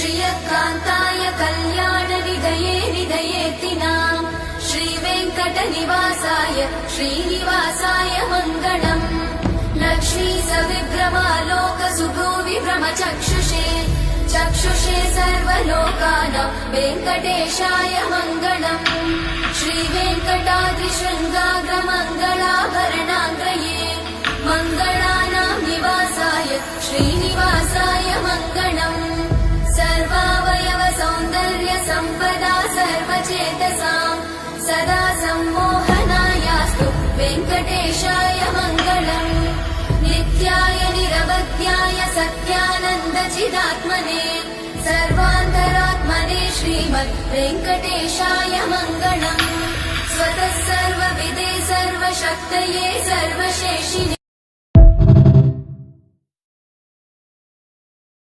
श्रियकान्ताय कल्याणनिधये निधयेतिनाम् श्रीवेङ्कटनिवासाय श्रीनिवासाय मङ्गलम् लक्ष्मी सविभ्रमालोकसुभुविभ्रमचक्षुषे चक्षुषे सर्वलोकानां वेङ्कटेशाय मङ्गलम् श्रीवेङ्कटाद्रिशृङ्गाग्रमङ्गलाभरणाग्रये मङ्गलानां निवासाय श्रीनिवासाय मङ्गलम् सर्वावयव सौन्दर्य सम्पदा सर्वचेतसां सदा सम्मोहनायास्तु वेङ्कटेशाय मङ्गलम् नित्याय निरवध्याय सत्यानन्दचिदात्मने सर्वान्तरात्मने श्रीमद् वेङ्कटेशाय मङ्गलम् स्वतः सर्वविदे सर्वशक्तये सर्वशेषिने